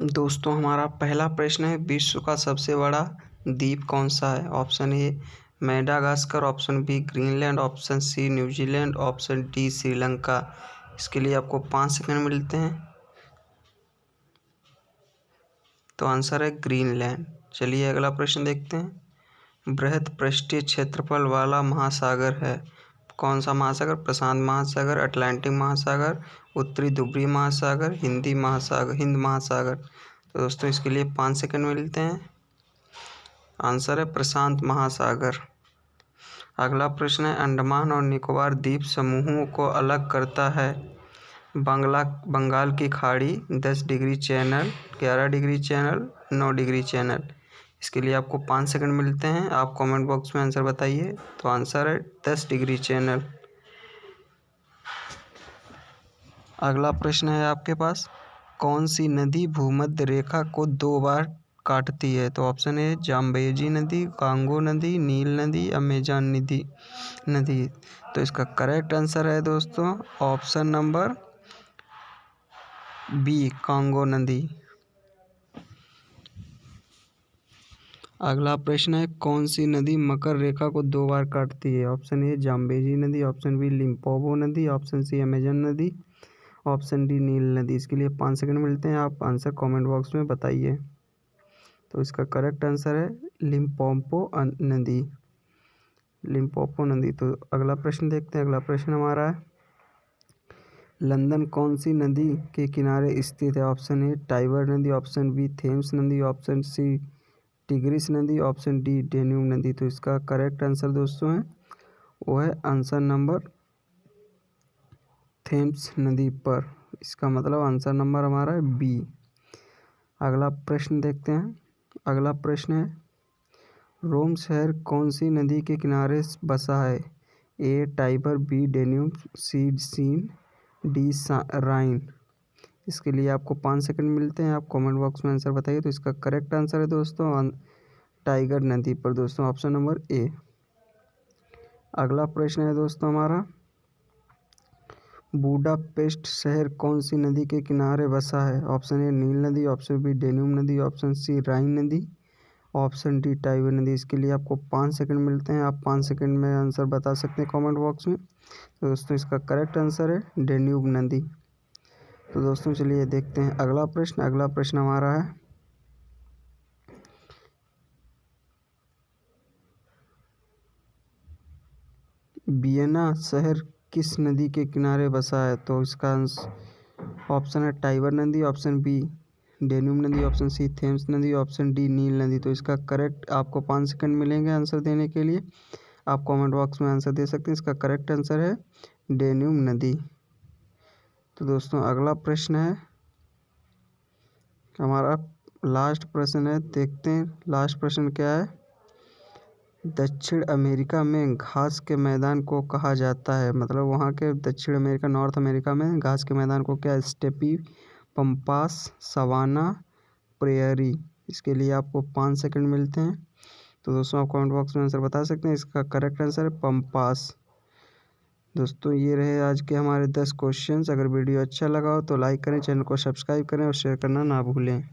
दोस्तों हमारा पहला प्रश्न है, विश्व का सबसे बड़ा द्वीप कौन सा है? Option A Madagascar, option B Greenland, option C New Zealand, option D Sri Lanka. इसके लिए आपको 5 सेकंड मिलते हैं। तो आंसर है ग्रीनलैंड। चलिए अगला प्रश्न देखते हैं। बृहद पृष्ठीय क्षेत्रफल वाला महासागर है? कौन सा महासागर? प्रशांत महासागर, अटलांटिक महासागर, उत्तरी ध्रुवीय महासागर, हिंद महासागर। तो दोस्तों इसके लिए 5 सेकंड मिलते हैं। आंसर है प्रशांत महासागर। अगला प्रश्न है, अंडमान और निकोबार द्वीप समूहों को अलग करता है बंगाल की खाड़ी, 10 degree channel, 11 degree channel, 9 degree channel. इसके लिए आपको 5 सेकंड मिलते हैं। आप कमेंट बॉक्स में आंसर बताइए। तो आंसर है 10 डिग्री चैनल। अगला प्रश्न है आपके पास, कौन सी नदी भूमध्य रेखा को 2 बार काटती है? तो ऑप्शन ए जाम्बेजी नदी, कांगो नदी, नील नदी, अमेजन नदी। तो इसका करेक्ट आंसर है दोस्तों ऑप्शन नंबर बी, कांगो नदी। अगला प्रश्न है, कौन सी नदी मकर रेखा को 2 बार काटती है? ऑप्शन ए जाम्बेजी नदी, ऑप्शन बी लिम्पोपो नदी, ऑप्शन सी अमेजन नदी, ऑप्शन डी नील नदी। इसके लिए 5 सेकंड मिलते हैं। आप आंसर कमेंट बॉक्स में बताइए। तो इसका करेक्ट आंसर है लिम्पोपो नदी, लिम्पोपो नदी। तो अगला प्रश्न देखते हैं। अगला प्रश्न हमारा है, लंदन कौन सी नदी के किनारे स्थित है? ऑप्शन ए टाइबर नदी, ऑप्शन बी थेम्स नदी, ऑप्शन सी टिग्रिस नदी, ऑप्शन डी डेन्यूब नदी। तो इसका करेक्ट आंसर दोस्तों है वो है आंसर नंबर थेम्स नदी पर। इसका मतलब आंसर नंबर हमारा है बी। अगला प्रश्न देखते हैं। अगला प्रश्न है, रोम शहर कौन सी नदी के किनारे बसा है? ए टाइबर, बी डेन्यूब, सी सीन, डी राइन। इसके लिए आपको 5 सेकंड मिलते हैं। आप कमेंट बॉक्स में आंसर बताइए। तो इसका करेक्ट आंसर है दोस्तों टाइगर नदी पर दोस्तों, ऑप्शन नंबर ए। अगला प्रश्न है दोस्तों हमारा, बुडापेस्ट शहर कौन सी नदी के किनारे बसा है? ऑप्शन ए नील नदी, ऑप्शन बी डेन्यूब नदी, ऑप्शन सी राइन नदी, ऑप्शन डी टाइबर नदी। इसके लिए आपको 5 सेकंड मिलते हैं। आप 5 सेकंड में आंसर बता सकते हैं कमेंट बॉक्स में। तो दोस्तों इसका करेक्ट आंसर है डेन्यूब नदी। तो दोस्तों चलिए देखते हैं अगला प्रश्न। अगला प्रश्न हमारा है, वियना शहर किस नदी के किनारे बसा है? तो इसका ऑप्शन है टाइबर नदी, ऑप्शन बी डेन्यूब नदी, ऑप्शन सी थेम्स नदी, ऑप्शन डी नील नदी। तो इसका करेक्ट आपको 5 सेकंड मिलेंगे आंसर देने के लिए। आप कमेंट बॉक्स में आंसर दे सकते हैं। इसका करेक्ट आंसर है डेन्यूब नदी। तो दोस्तों अगला प्रश्न है हमारा, लास्ट प्रश्न है, देखते हैं लास्ट प्रश्न क्या है। दक्षिण अमेरिका में घास के मैदान को कहा जाता है? मतलब वहाँ के दक्षिण अमेरिका, नॉर्थ अमेरिका में घास के मैदान को क्या? Steppe, pampas, savanna, prairie. इसके लिए आपको 5 सेकंड मिलते हैं। तो दोस्तों आप कमेंट बॉक्स में आंसर बता सकते हैं। इसका करेक्ट आंसर है पंपास। दोस्तों ये रहे आज के हमारे 10 क्वेश्चंस। अगर वीडियो अच्छा लगा हो तो लाइक करें, चैनल को सब्सक्राइब करें और शेयर करना ना भूलें।